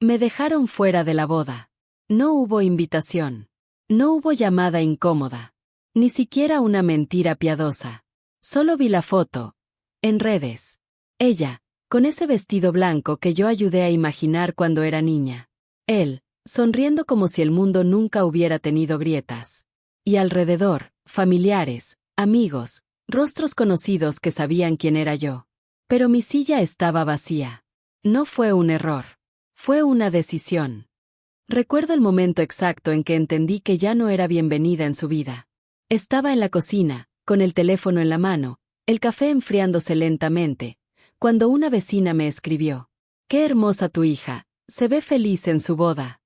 Me dejaron fuera de la boda. No hubo invitación. No hubo llamada incómoda. Ni siquiera una mentira piadosa. Solo vi la foto. En redes. Ella, con ese vestido blanco que yo ayudé a imaginar cuando era niña. Él, sonriendo como si el mundo nunca hubiera tenido grietas. Y alrededor, familiares, amigos, rostros conocidos que sabían quién era yo. Pero mi silla estaba vacía. No fue un error. Fue una decisión. Recuerdo el momento exacto en que entendí que ya no era bienvenida en su vida. Estaba en la cocina, con el teléfono en la mano, el café enfriándose lentamente, cuando una vecina me escribió: «Qué hermosa tu hija, se ve feliz en su boda».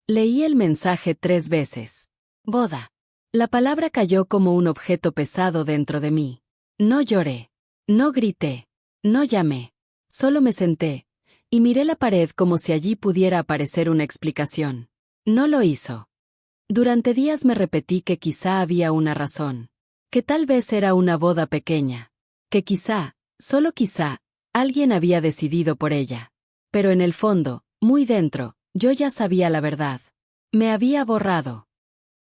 Leí el mensaje 3 veces. Boda. La palabra cayó como un objeto pesado dentro de mí. No lloré. No grité. No llamé. Solo me senté y miré la pared como si allí pudiera aparecer una explicación. No lo hizo. Durante días me repetí que quizá había una razón. Que tal vez era una boda pequeña. Que quizá, solo quizá, alguien había decidido por ella. Pero en el fondo, muy dentro, yo ya sabía la verdad. Me había borrado.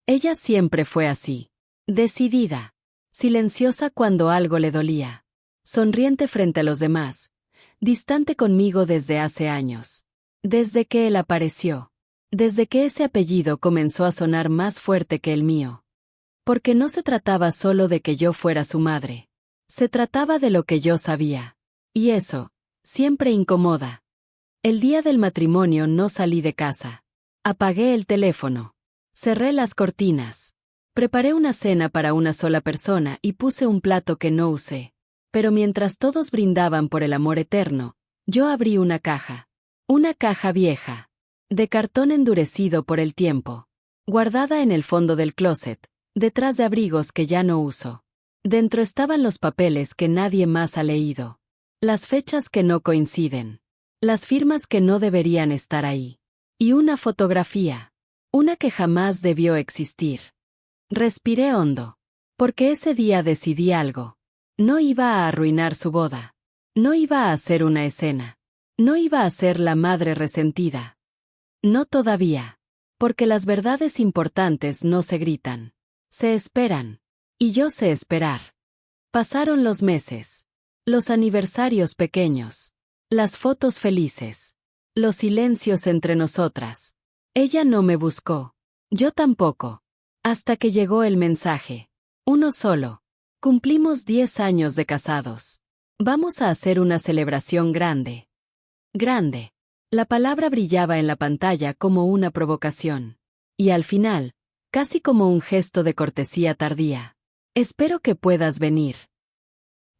Ella siempre fue así. Decidida. Silenciosa cuando algo le dolía. Sonriente frente a los demás. Distante conmigo desde hace años. Desde que él apareció. Desde que ese apellido comenzó a sonar más fuerte que el mío. Porque no se trataba solo de que yo fuera su madre. Se trataba de lo que yo sabía. Y eso, siempre incomoda. El día del matrimonio no salí de casa. Apagué el teléfono. Cerré las cortinas. Preparé una cena para una sola persona y puse un plato que no usé. Pero mientras todos brindaban por el amor eterno, yo abrí una caja. Una caja vieja. De cartón endurecido por el tiempo. Guardada en el fondo del closet, detrás de abrigos que ya no uso. Dentro estaban los papeles que nadie más ha leído. Las fechas que no coinciden. Las firmas que no deberían estar ahí. Y una fotografía. Una que jamás debió existir. Respiré hondo. Porque ese día decidí algo. No iba a arruinar su boda. No iba a hacer una escena. No iba a ser la madre resentida. No todavía. Porque las verdades importantes no se gritan. Se esperan. Y yo sé esperar. Pasaron los meses. Los aniversarios pequeños. Las fotos felices. Los silencios entre nosotras. Ella no me buscó. Yo tampoco. Hasta que llegó el mensaje. Uno solo. Cumplimos 10 años de casados. Vamos a hacer una celebración grande. Grande. La palabra brillaba en la pantalla como una provocación. Y al final, casi como un gesto de cortesía tardía. Espero que puedas venir.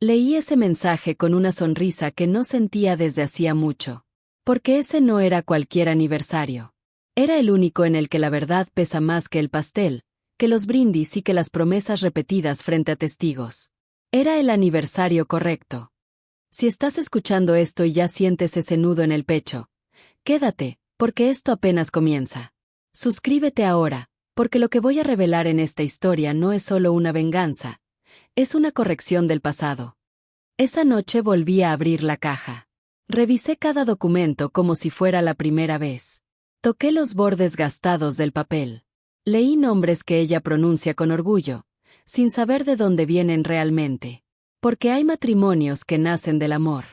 Leí ese mensaje con una sonrisa que no sentía desde hacía mucho. Porque ese no era cualquier aniversario. Era el único en el que la verdad pesa más que el pastel, que los brindis y que las promesas repetidas frente a testigos. Era el aniversario correcto. Si estás escuchando esto y ya sientes ese nudo en el pecho, quédate, porque esto apenas comienza. Suscríbete ahora, porque lo que voy a revelar en esta historia no es solo una venganza, es una corrección del pasado. Esa noche volví a abrir la caja. Revisé cada documento como si fuera la primera vez. Toqué los bordes gastados del papel. Leí nombres que ella pronuncia con orgullo, sin saber de dónde vienen realmente. Porque hay matrimonios que nacen del amor.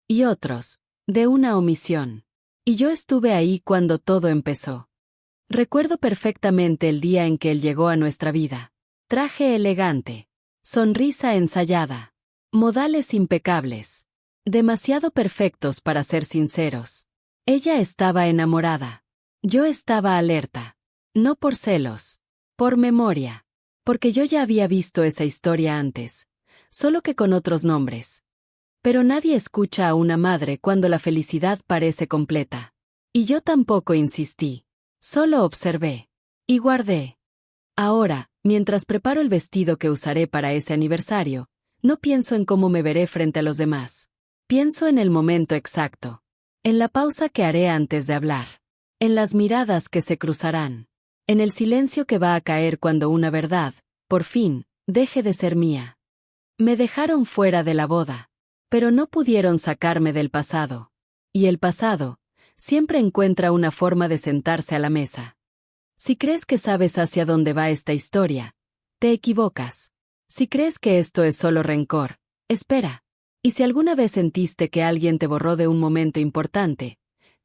Y otros, de una omisión. Y yo estuve ahí cuando todo empezó. Recuerdo perfectamente el día en que él llegó a nuestra vida. Traje elegante. Sonrisa ensayada. Modales impecables. Demasiado perfectos para ser sinceros. Ella estaba enamorada. Yo estaba alerta. No por celos. Por memoria. Porque yo ya había visto esa historia antes. Solo que con otros nombres. Pero nadie escucha a una madre cuando la felicidad parece completa. Y yo tampoco insistí. Solo observé. Y guardé. Ahora, mientras preparo el vestido que usaré para ese aniversario, no pienso en cómo me veré frente a los demás. Pienso en el momento exacto. En la pausa que haré antes de hablar. En las miradas que se cruzarán. En el silencio que va a caer cuando una verdad, por fin, deje de ser mía. Me dejaron fuera de la boda. Pero no pudieron sacarme del pasado. Y el pasado, siempre encuentra una forma de sentarse a la mesa. Si crees que sabes hacia dónde va esta historia, te equivocas. Si crees que esto es solo rencor, espera. Y si alguna vez sentiste que alguien te borró de un momento importante,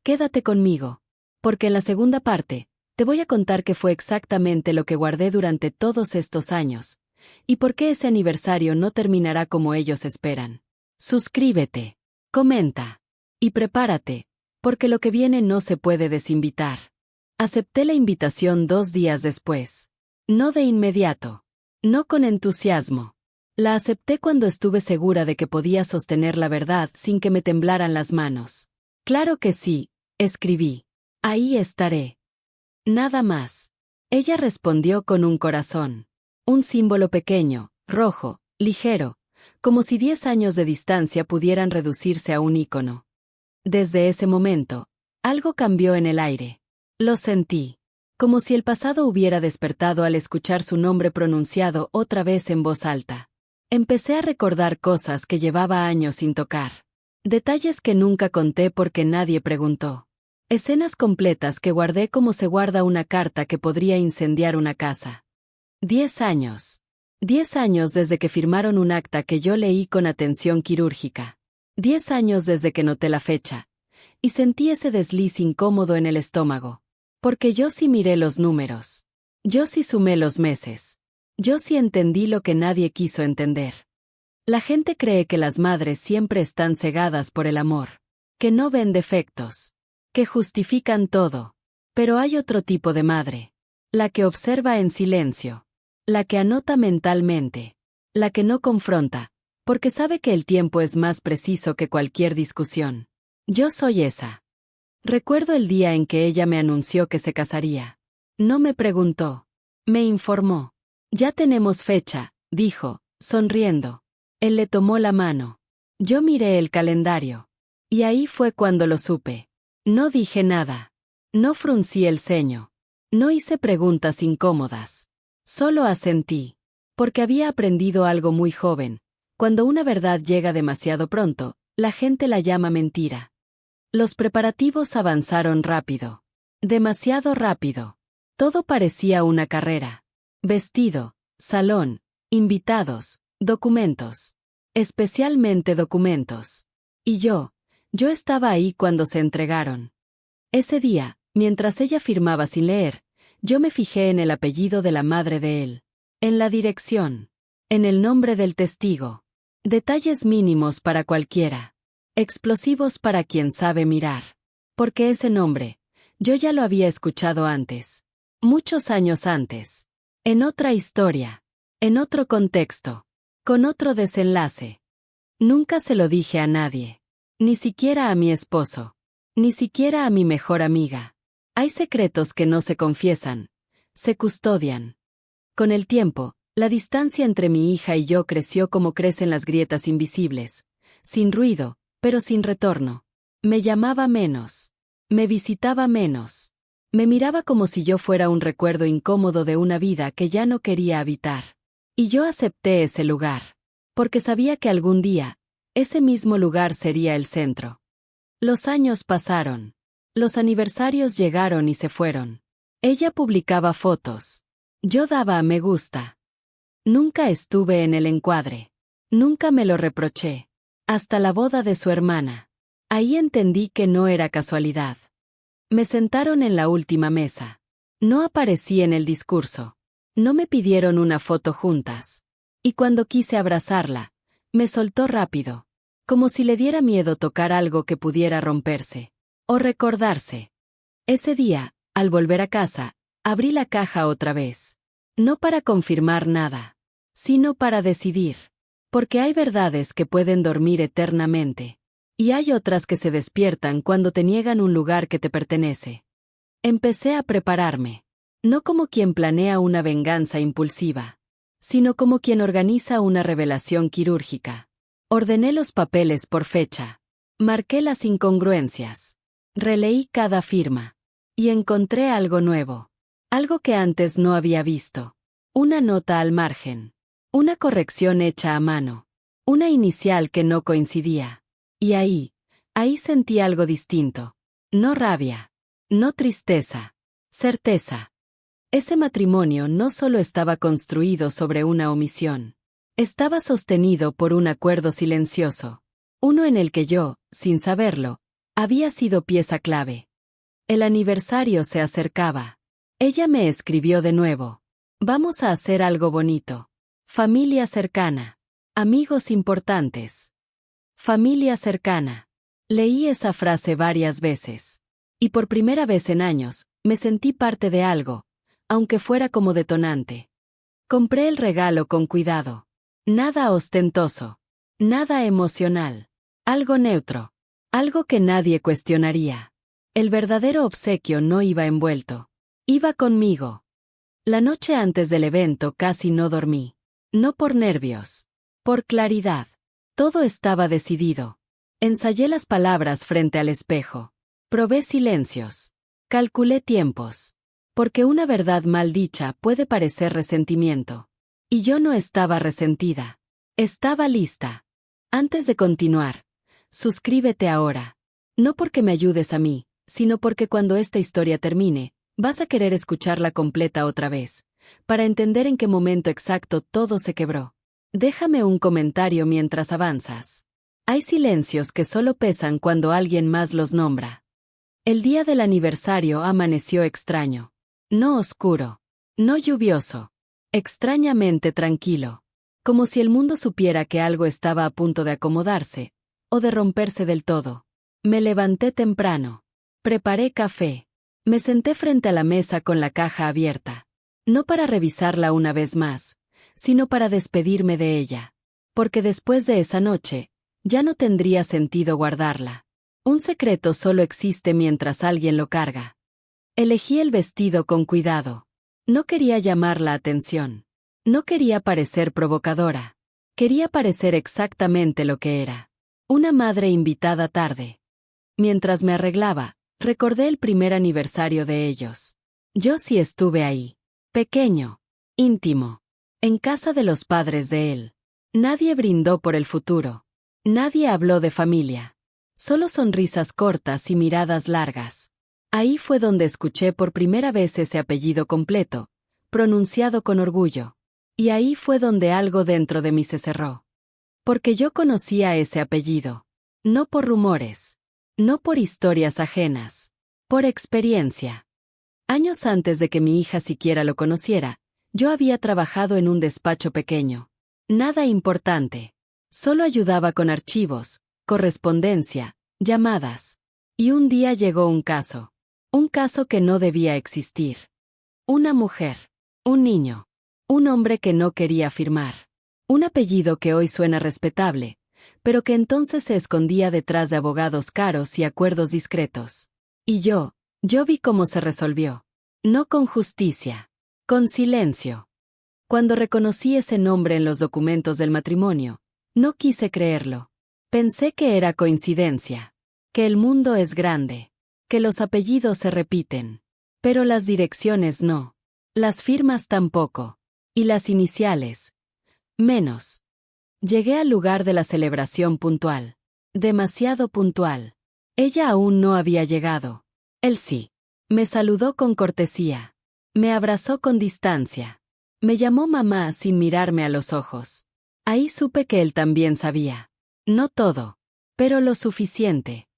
quédate conmigo, porque en la segunda parte, te voy a contar qué fue exactamente lo que guardé durante todos estos años, y por qué ese aniversario no terminará como ellos esperan. Suscríbete, comenta, y prepárate, porque lo que viene no se puede desinvitar. Acepté la invitación 2 días después. No de inmediato. No con entusiasmo. La acepté cuando estuve segura de que podía sostener la verdad sin que me temblaran las manos. Claro que sí, escribí. Ahí estaré. Nada más. Ella respondió con un corazón. Un símbolo pequeño, rojo, ligero, como si 10 años de distancia pudieran reducirse a un ícono. Desde ese momento, algo cambió en el aire. Lo sentí. Como si el pasado hubiera despertado al escuchar su nombre pronunciado otra vez en voz alta. Empecé a recordar cosas que llevaba años sin tocar. Detalles que nunca conté porque nadie preguntó. Escenas completas que guardé como se guarda una carta que podría incendiar una casa. 10 años. 10 años desde que firmaron un acta que yo leí con atención quirúrgica. 10 años desde que noté la fecha. Y sentí ese desliz incómodo en el estómago. Porque yo sí miré los números. Yo sí sumé los meses. Yo sí entendí lo que nadie quiso entender. La gente cree que las madres siempre están cegadas por el amor. Que no ven defectos. Que justifican todo. Pero hay otro tipo de madre. La que observa en silencio. La que anota mentalmente. La que no confronta. Porque sabe que el tiempo es más preciso que cualquier discusión. Yo soy esa. Recuerdo el día en que ella me anunció que se casaría. No me preguntó. Me informó. Ya tenemos fecha, dijo, sonriendo. Él le tomó la mano. Yo miré el calendario. Y ahí fue cuando lo supe. No dije nada. No fruncí el ceño. No hice preguntas incómodas. Solo asentí. Porque había aprendido algo muy joven. Cuando una verdad llega demasiado pronto, la gente la llama mentira. Los preparativos avanzaron rápido. Demasiado rápido. Todo parecía una carrera. Vestido, salón, invitados, documentos. Especialmente documentos. Y yo estaba ahí cuando se entregaron. Ese día, mientras ella firmaba sin leer, yo me fijé en el apellido de la madre de él. En la dirección. En el nombre del testigo. Detalles mínimos para cualquiera. Explosivos para quien sabe mirar. Porque ese nombre, yo ya lo había escuchado antes. Muchos años antes. En otra historia. En otro contexto. Con otro desenlace. Nunca se lo dije a nadie. Ni siquiera a mi esposo. Ni siquiera a mi mejor amiga. Hay secretos que no se confiesan. Se custodian. Con el tiempo, la distancia entre mi hija y yo creció como crecen las grietas invisibles. Sin ruido, pero sin retorno. Me llamaba menos. Me visitaba menos. Me miraba como si yo fuera un recuerdo incómodo de una vida que ya no quería habitar. Y yo acepté ese lugar. Porque sabía que algún día, ese mismo lugar sería el centro. Los años pasaron. Los aniversarios llegaron y se fueron. Ella publicaba fotos. Yo daba a me gusta. Nunca estuve en el encuadre. Nunca me lo reproché. Hasta la boda de su hermana. Ahí entendí que no era casualidad. Me sentaron en la última mesa. No aparecí en el discurso. No me pidieron una foto juntas. Y cuando quise abrazarla, me soltó rápido. Como si le diera miedo tocar algo que pudiera romperse. O recordarse. Ese día, al volver a casa, abrí la caja otra vez. No para confirmar nada, sino para decidir. Porque hay verdades que pueden dormir eternamente. Y hay otras que se despiertan cuando te niegan un lugar que te pertenece. Empecé a prepararme. No como quien planea una venganza impulsiva, sino como quien organiza una revelación quirúrgica. Ordené los papeles por fecha. Marqué las incongruencias. Releí cada firma. Y encontré algo nuevo. Algo que antes no había visto. Una nota al margen. Una corrección hecha a mano. Una inicial que no coincidía. Y ahí sentí algo distinto. No rabia. No tristeza. Certeza. Ese matrimonio no solo estaba construido sobre una omisión. Estaba sostenido por un acuerdo silencioso. Uno en el que yo, sin saberlo, había sido pieza clave. El aniversario se acercaba. Ella me escribió de nuevo. Vamos a hacer algo bonito. Familia cercana. Amigos importantes. Familia cercana. Leí esa frase varias veces. Y por primera vez en años, me sentí parte de algo, aunque fuera como detonante. Compré el regalo con cuidado. Nada ostentoso. Nada emocional. Algo neutro. Algo que nadie cuestionaría. El verdadero obsequio no iba envuelto. Iba conmigo. La noche antes del evento casi no dormí. No por nervios. Por claridad. Todo estaba decidido. Ensayé las palabras frente al espejo. Probé silencios. Calculé tiempos. Porque una verdad mal dicha puede parecer resentimiento. Y yo no estaba resentida. Estaba lista. Antes de continuar, suscríbete ahora. No porque me ayudes a mí, sino porque cuando esta historia termine, vas a querer escucharla completa otra vez, para entender en qué momento exacto todo se quebró. Déjame un comentario mientras avanzas. Hay silencios que solo pesan cuando alguien más los nombra. El día del aniversario amaneció extraño. No oscuro. No lluvioso. Extrañamente tranquilo. Como si el mundo supiera que algo estaba a punto de acomodarse, o de romperse del todo. Me levanté temprano. Preparé café. Me senté frente a la mesa con la caja abierta. No para revisarla una vez más, sino para despedirme de ella. Porque después de esa noche, ya no tendría sentido guardarla. Un secreto solo existe mientras alguien lo carga. Elegí el vestido con cuidado. No quería llamar la atención. No quería parecer provocadora. Quería parecer exactamente lo que era. Una madre invitada tarde. Mientras me arreglaba, recordé el primer aniversario de ellos. Yo sí estuve ahí. Pequeño. Íntimo. En casa de los padres de él. Nadie brindó por el futuro. Nadie habló de familia. Solo sonrisas cortas y miradas largas. Ahí fue donde escuché por primera vez ese apellido completo, pronunciado con orgullo. Y ahí fue donde algo dentro de mí se cerró. Porque yo conocía ese apellido. No por rumores. No por historias ajenas. Por experiencia. Años antes de que mi hija siquiera lo conociera, yo había trabajado en un despacho pequeño. Nada importante. Solo ayudaba con archivos, correspondencia, llamadas. Y un día llegó un caso. Un caso que no debía existir. Una mujer. Un niño. Un hombre que no quería firmar. Un apellido que hoy suena respetable, pero que entonces se escondía detrás de abogados caros y acuerdos discretos. Y yo vi cómo se resolvió. No con justicia. Con silencio. Cuando reconocí ese nombre en los documentos del matrimonio, no quise creerlo. Pensé que era coincidencia. Que el mundo es grande. Que los apellidos se repiten. Pero las direcciones no. Las firmas tampoco. Y las iniciales. Menos. Llegué al lugar de la celebración puntual. Demasiado puntual. Ella aún no había llegado. Él sí. Me saludó con cortesía. Me abrazó con distancia. Me llamó mamá sin mirarme a los ojos. Ahí supe que él también sabía. No todo. Pero lo suficiente.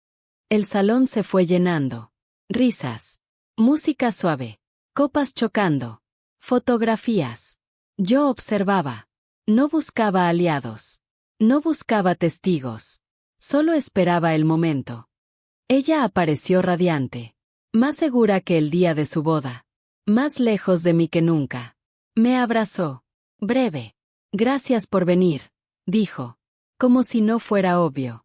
El salón se fue llenando. Risas. Música suave. Copas chocando. Fotografías. Yo observaba. No buscaba aliados. No buscaba testigos. Solo esperaba el momento. Ella apareció radiante. Más segura que el día de su boda. Más lejos de mí que nunca. Me abrazó. Breve. Gracias por venir, dijo. Como si no fuera obvio.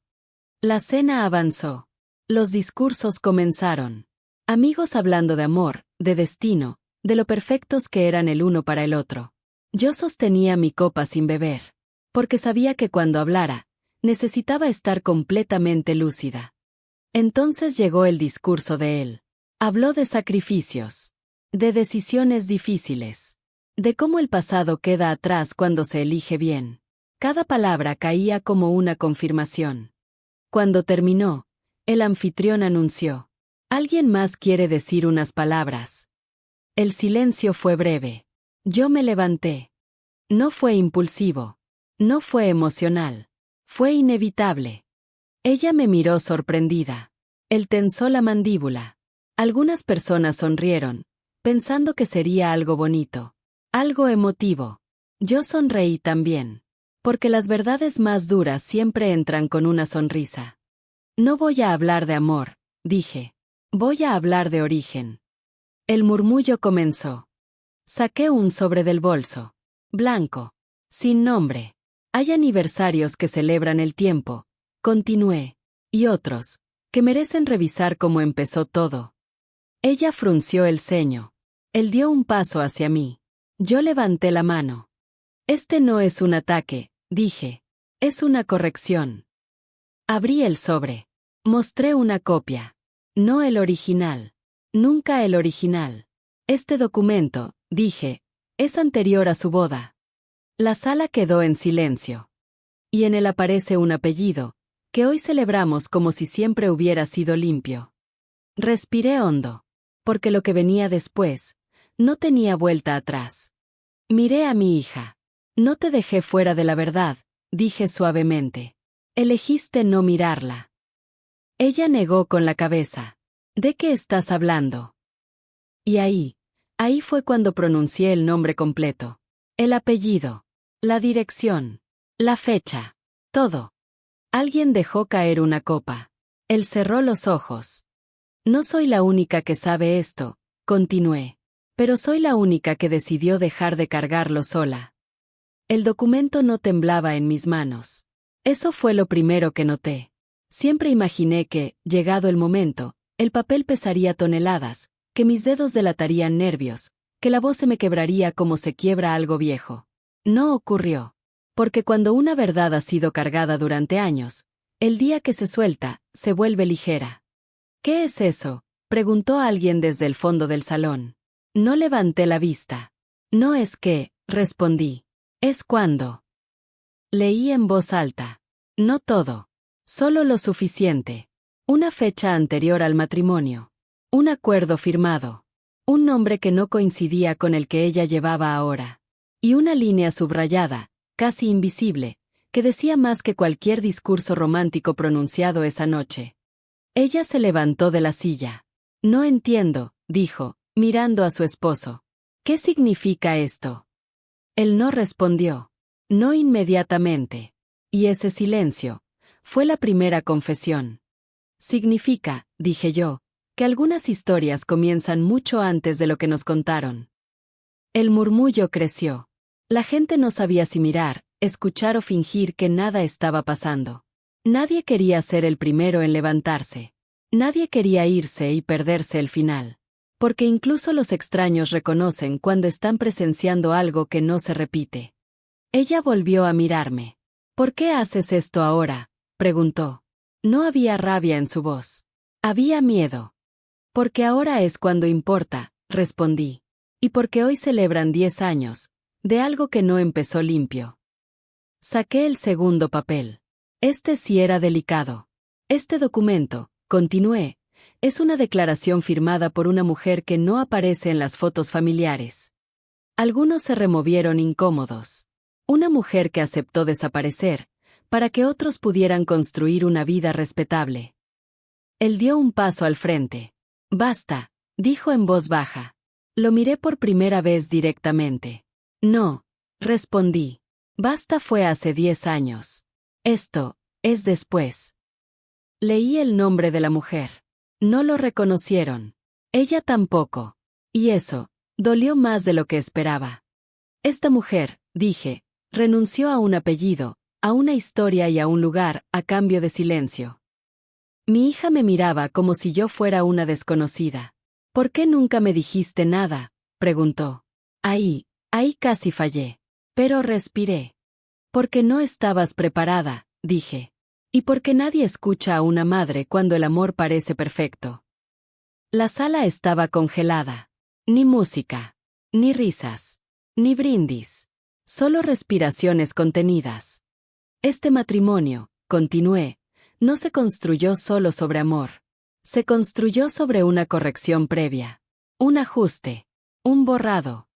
La cena avanzó. Los discursos comenzaron. Amigos hablando de amor, de destino, de lo perfectos que eran el uno para el otro. Yo sostenía mi copa sin beber, porque sabía que cuando hablara, necesitaba estar completamente lúcida. Entonces llegó el discurso de él. Habló de sacrificios, de decisiones difíciles, de cómo el pasado queda atrás cuando se elige bien. Cada palabra caía como una confirmación. Cuando terminó, el anfitrión anunció: Alguien más quiere decir unas palabras. El silencio fue breve. Yo me levanté. No fue impulsivo. No fue emocional. Fue inevitable. Ella me miró sorprendida. Él tensó la mandíbula. Algunas personas sonrieron, pensando que sería algo bonito, algo emotivo. Yo sonreí también. Porque las verdades más duras siempre entran con una sonrisa. No voy a hablar de amor, dije. Voy a hablar de origen. El murmullo comenzó. Saqué un sobre del bolso. Blanco. Sin nombre. Hay aniversarios que celebran el tiempo, continué, y otros, que merecen revisar cómo empezó todo. Ella frunció el ceño. Él dio un paso hacia mí. Yo levanté la mano. Este no es un ataque, dije. Es una corrección. Abrí el sobre. Mostré una copia. No el original. Nunca el original. Este documento, dije, es anterior a su boda. La sala quedó en silencio. Y en él aparece un apellido, que hoy celebramos como si siempre hubiera sido limpio. Respiré hondo, porque lo que venía después, no tenía vuelta atrás. Miré a mi hija. No te dejé fuera de la verdad, dije suavemente. Elegiste no mirarla. Ella negó con la cabeza. ¿De qué estás hablando? Y ahí fue cuando pronuncié el nombre completo. El apellido. La dirección. La fecha. Todo. Alguien dejó caer una copa. Él cerró los ojos. No soy la única que sabe esto, continué. Pero soy la única que decidió dejar de cargarlo sola. El documento no temblaba en mis manos. Eso fue lo primero que noté. Siempre imaginé que, llegado el momento, el papel pesaría toneladas, que mis dedos delatarían nervios, que la voz se me quebraría como se quiebra algo viejo. No ocurrió. Porque cuando una verdad ha sido cargada durante años, el día que se suelta, se vuelve ligera. ¿Qué es eso?, preguntó alguien desde el fondo del salón. No levanté la vista. No es que, respondí. Es cuando. Leí en voz alta. No todo. Solo lo suficiente. Una fecha anterior al matrimonio. Un acuerdo firmado. Un nombre que no coincidía con el que ella llevaba ahora. Y una línea subrayada, casi invisible, que decía más que cualquier discurso romántico pronunciado esa noche. Ella se levantó de la silla. No entiendo, dijo, mirando a su esposo. ¿Qué significa esto? Él no respondió. No inmediatamente. Y ese silencio fue la primera confesión. Significa, dije yo, que algunas historias comienzan mucho antes de lo que nos contaron. El murmullo creció. La gente no sabía si mirar, escuchar o fingir que nada estaba pasando. Nadie quería ser el primero en levantarse. Nadie quería irse y perderse el final. Porque incluso los extraños reconocen cuando están presenciando algo que no se repite. Ella volvió a mirarme. ¿Por qué haces esto ahora?, preguntó. No había rabia en su voz. Había miedo. Porque ahora es cuando importa, respondí. Y porque hoy celebran 10 años, de algo que no empezó limpio. Saqué el segundo papel. Este sí era delicado. Este documento, continué, es una declaración firmada por una mujer que no aparece en las fotos familiares. Algunos se removieron incómodos. Una mujer que aceptó desaparecer, para que otros pudieran construir una vida respetable. Él dio un paso al frente. Basta, dijo en voz baja. Lo miré por primera vez directamente. No, respondí. Basta fue hace 10 años. Esto, es después. Leí el nombre de la mujer. No lo reconocieron. Ella tampoco. Y eso, dolió más de lo que esperaba. Esta mujer, dije, renunció a un apellido, a una historia y a un lugar, a cambio de silencio. Mi hija me miraba como si yo fuera una desconocida. ¿Por qué nunca me dijiste nada?, preguntó. Ahí casi fallé. Pero respiré. Porque no estabas preparada, dije. Y porque nadie escucha a una madre cuando el amor parece perfecto. La sala estaba congelada. Ni música. Ni risas. Ni brindis. Solo respiraciones contenidas. Este matrimonio, continué, no se construyó solo sobre amor. Se construyó sobre una corrección previa. Un ajuste. Un borrado.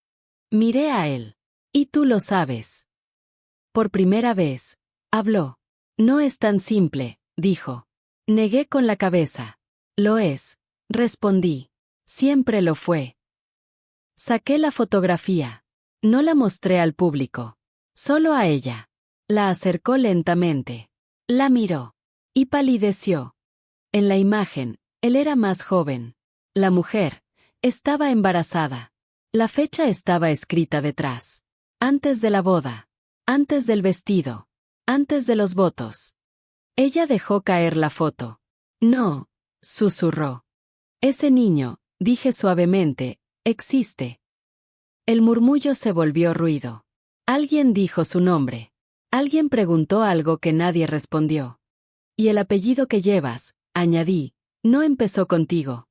Miré a él. Y tú lo sabes. Por primera vez, habló. No es tan simple, dijo. Negué con la cabeza. Lo es, respondí. Siempre lo fue. Saqué la fotografía. No la mostré al público. Solo a ella. La acercó lentamente. La miró. Y palideció. En la imagen, él era más joven. La mujer estaba embarazada. La fecha estaba escrita detrás. Antes de la boda. Antes del vestido. Antes de los votos. Ella dejó caer la foto. No, susurró. Ese niño, dije suavemente, existe. El murmullo se volvió ruido. Alguien dijo su nombre. Alguien preguntó algo que nadie respondió. Y el apellido que llevas, añadí, no empezó contigo.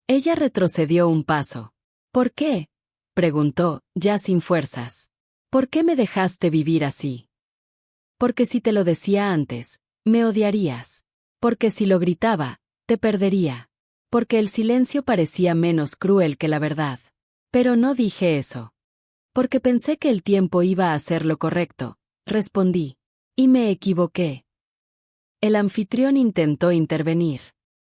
Ella retrocedió un paso. ¿Por qué? Preguntó, ya sin fuerzas. ¿Por qué me dejaste vivir así? Porque si te lo decía antes, me odiarías. Porque si lo gritaba, te perdería. Porque el silencio parecía menos cruel que la verdad. Pero no dije eso. Porque pensé que el tiempo iba a hacer lo correcto, respondí. Y me equivoqué. El anfitrión intentó intervenir.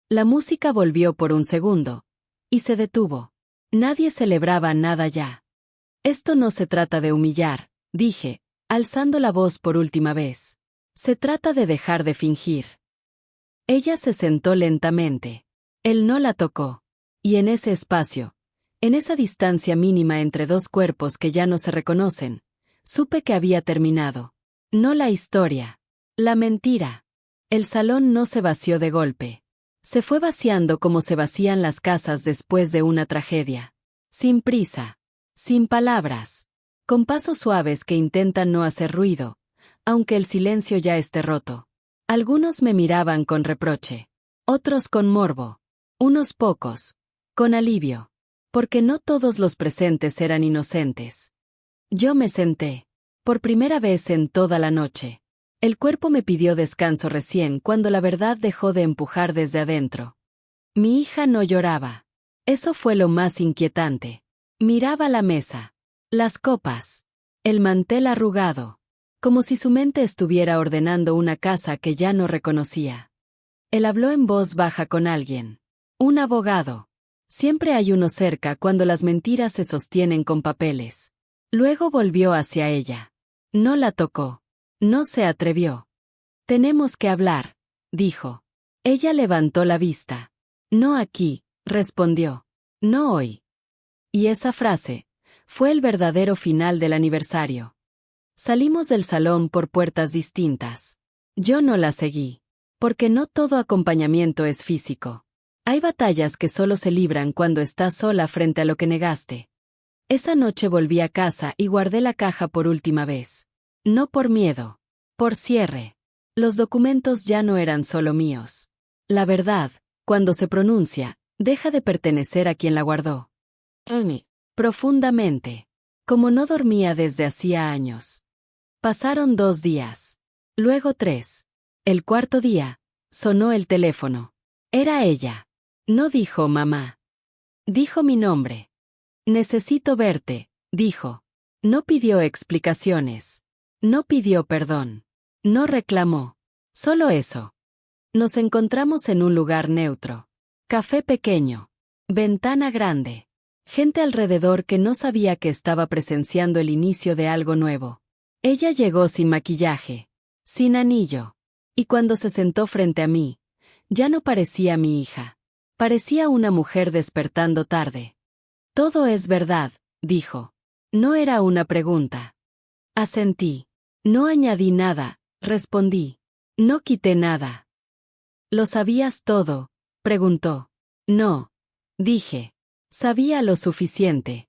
La música volvió por un segundo. Y se detuvo. Nadie celebraba nada ya. Esto no se trata de humillar, dije, alzando la voz por última vez. Se trata de dejar de fingir. Ella se sentó lentamente. Él no la tocó. Y en ese espacio, en esa distancia mínima entre dos cuerpos que ya no se reconocen, supe que había terminado. No la historia. La mentira. El salón no se vació de golpe. Se fue vaciando como se vacían las casas después de una tragedia. Sin prisa. Sin palabras. Con pasos suaves que intentan no hacer ruido, aunque el silencio ya esté roto. Algunos me miraban con reproche. Otros con morbo. Unos pocos. Con alivio. Porque no todos los presentes eran inocentes. Yo me senté. Por primera vez en toda la noche. El cuerpo me pidió descanso recién cuando la verdad dejó de empujar desde adentro. Mi hija no lloraba. Eso fue lo más inquietante. Miraba la mesa. Las copas. El mantel arrugado. Como si su mente estuviera ordenando una casa que ya no reconocía. Él habló en voz baja con alguien. Un abogado. Siempre hay uno cerca cuando las mentiras se sostienen con papeles. Luego volvió hacia ella. No la tocó. No se atrevió. Tenemos que hablar, dijo. Ella levantó la vista. No aquí, respondió. No hoy. Y esa frase fue el verdadero final del aniversario. Salimos del salón por puertas distintas. Yo no la seguí. Porque no todo acompañamiento es físico. Hay batallas que solo se libran cuando estás sola frente a lo que negaste. Esa noche volví a casa y guardé la caja por última vez. No por miedo. Por cierre. Los documentos ya no eran solo míos. La verdad, cuando se pronuncia, deja de pertenecer a quien la guardó. Profundamente. Como no dormía desde hacía años. Pasaron 2 días. Luego 3. El cuarto día, sonó el teléfono. Era ella. No dijo mamá. Dijo mi nombre. Necesito verte, dijo. No pidió explicaciones. No pidió perdón. No reclamó. Solo eso. Nos encontramos en un lugar neutro. Café pequeño. Ventana grande. Gente alrededor que no sabía que estaba presenciando el inicio de algo nuevo. Ella llegó sin maquillaje. Sin anillo. Y cuando se sentó frente a mí, ya no parecía mi hija. Parecía una mujer despertando tarde. Todo es verdad, dijo. No era una pregunta. Asentí. No añadí nada, respondí. No quité nada. ¿Lo sabías todo? Preguntó. No. Dije. Sabía lo suficiente.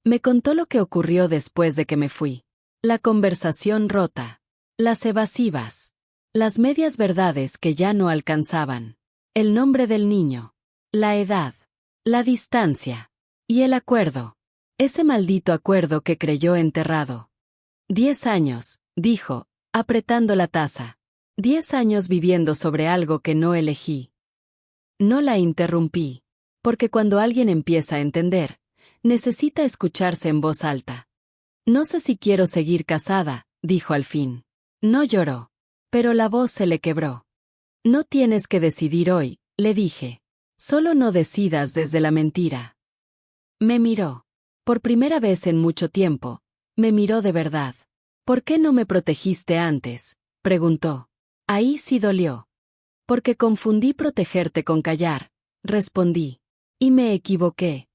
Me contó lo que ocurrió después de que me fui. La conversación rota. Las evasivas. Las medias verdades que ya no alcanzaban. El nombre del niño. La edad. La distancia. Y el acuerdo. Ese maldito acuerdo que creyó enterrado. 10 años, dijo, apretando la taza. 10 años viviendo sobre algo que no elegí. No la interrumpí. Porque cuando alguien empieza a entender, necesita escucharse en voz alta. No sé si quiero seguir casada, dijo al fin. No lloró. Pero la voz se le quebró. No tienes que decidir hoy, le dije. Solo no decidas desde la mentira. Me miró. Por primera vez en mucho tiempo, me miró de verdad. ¿Por qué no me protegiste antes?, preguntó. Ahí sí dolió. Porque confundí protegerte con callar, respondí. Y me equivoqué.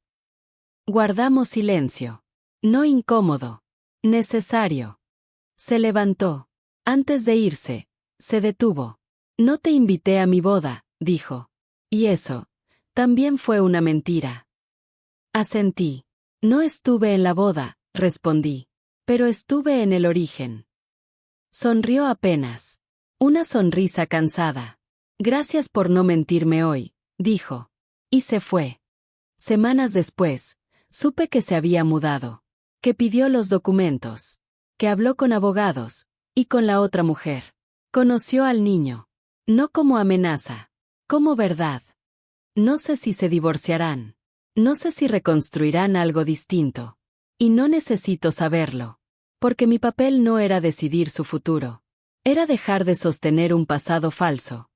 Guardamos silencio. No incómodo. Necesario. Se levantó. Antes de irse, se detuvo. No te invité a mi boda, dijo. Y eso, también fue una mentira. Asentí. No estuve en la boda, respondí. Pero estuve en el origen. Sonrió apenas. Una sonrisa cansada. Gracias por no mentirme hoy, dijo. Y se fue. Semanas después, supe que se había mudado. Que pidió los documentos. Que habló con abogados. Y con la otra mujer. Conoció al niño. No como amenaza. Como verdad. No sé si se divorciarán. No sé si reconstruirán algo distinto. Y no necesito saberlo. Porque mi papel no era decidir su futuro. Era dejar de sostener un pasado falso.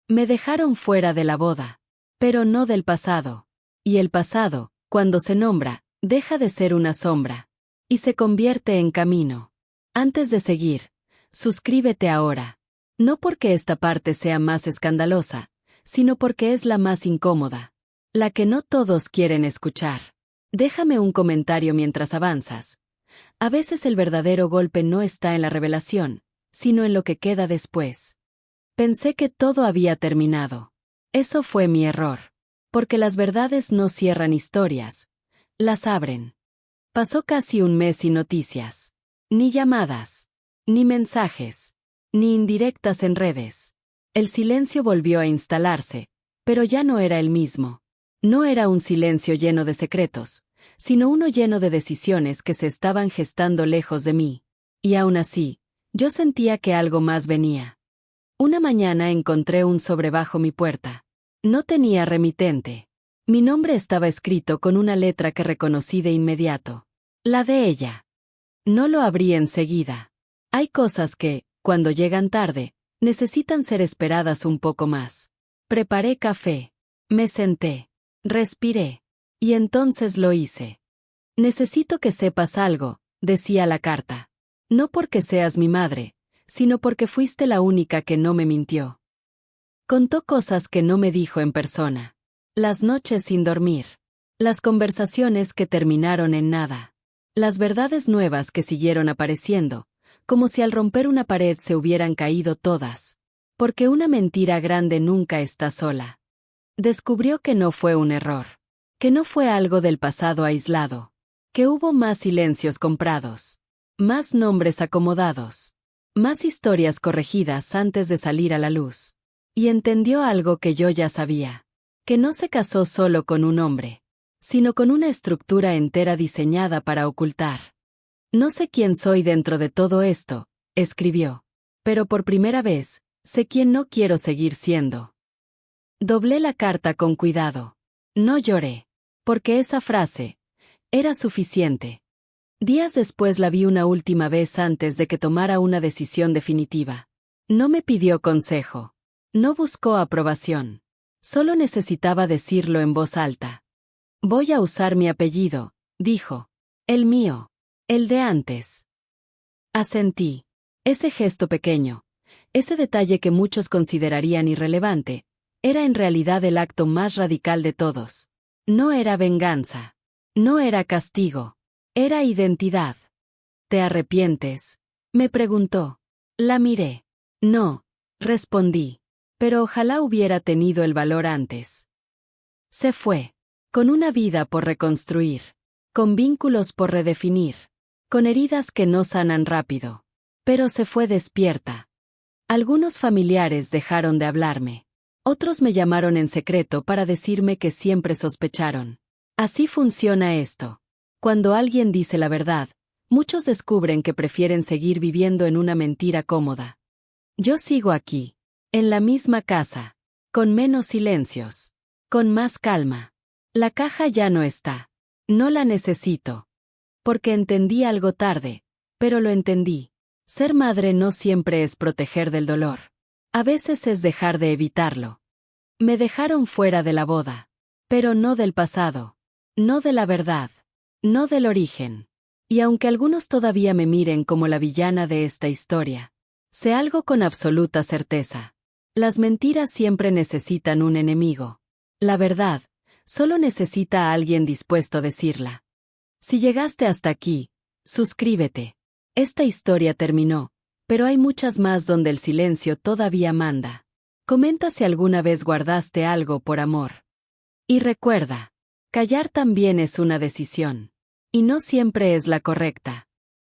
Me dejaron fuera de la boda. Pero no del pasado. Y el pasado, cuando se nombra, deja de ser una sombra. Y se convierte en camino. Antes de seguir, suscríbete ahora. No porque esta parte sea más escandalosa, sino porque es la más incómoda. La que no todos quieren escuchar. Déjame un comentario mientras avanzas. A veces el verdadero golpe no está en la revelación, sino en lo que queda después. Pensé que todo había terminado. Eso fue mi error. Porque las verdades no cierran historias, las abren. Pasó casi un mes sin noticias. Ni llamadas. Ni mensajes. Ni indirectas en redes. El silencio volvió a instalarse, pero ya no era el mismo. No era un silencio lleno de secretos, sino uno lleno de decisiones que se estaban gestando lejos de mí. Y aún así, yo sentía que algo más venía. Una mañana encontré un sobre bajo mi puerta. No tenía remitente. Mi nombre estaba escrito con una letra que reconocí de inmediato. La de ella. No lo abrí enseguida. Hay cosas que, cuando llegan tarde, necesitan ser esperadas un poco más. Preparé café. Me senté. Respiré. Y entonces lo hice. Necesito que sepas algo, decía la carta. No porque seas mi madre, sino porque fuiste la única que no me mintió. Contó cosas que no me dijo en persona. Las noches sin dormir. Las conversaciones que terminaron en nada. Las verdades nuevas que siguieron apareciendo, como si al romper una pared se hubieran caído todas. Porque una mentira grande nunca está sola. Descubrió que no fue un error. Que no fue algo del pasado aislado. Que hubo más silencios comprados. Más nombres acomodados. Más historias corregidas antes de salir a la luz. Y entendió algo que yo ya sabía. Que no se casó solo con un hombre, sino con una estructura entera diseñada para ocultar. No sé quién soy dentro de todo esto, escribió. Pero por primera vez, sé quién no quiero seguir siendo. Doblé la carta con cuidado. No lloré. Porque esa frase era suficiente. Días después la vi una última vez antes de que tomara una decisión definitiva. No me pidió consejo. No buscó aprobación. Solo necesitaba decirlo en voz alta. Voy a usar mi apellido, dijo. El mío. El de antes. Asentí. Ese gesto pequeño, ese detalle que muchos considerarían irrelevante, era en realidad el acto más radical de todos. No era venganza. No era castigo. Era identidad. ¿Te arrepientes?, me preguntó. La miré. No, respondí. Pero ojalá hubiera tenido el valor antes. Se fue. Con una vida por reconstruir. Con vínculos por redefinir. Con heridas que no sanan rápido. Pero se fue despierta. Algunos familiares dejaron de hablarme. Otros me llamaron en secreto para decirme que siempre sospecharon. Así funciona esto. Cuando alguien dice la verdad, muchos descubren que prefieren seguir viviendo en una mentira cómoda. Yo sigo aquí. En la misma casa. con menos silencios, con más calma. La caja ya no está. No la necesito. Porque entendí algo tarde, pero lo entendí. Ser madre no siempre es proteger del dolor. A veces es dejar de evitarlo. Me dejaron fuera de la boda. Pero no del pasado. No de la verdad. No del origen. Y aunque algunos todavía me miren como la villana de esta historia, sé algo con absoluta certeza. Las mentiras siempre necesitan un enemigo. La verdad, solo necesita a alguien dispuesto a decirla. Si llegaste hasta aquí, suscríbete. Esta historia terminó, pero hay muchas más donde el silencio todavía manda. Comenta si alguna vez guardaste algo por amor. Y recuerda, callar también es una decisión. Y no siempre es la correcta.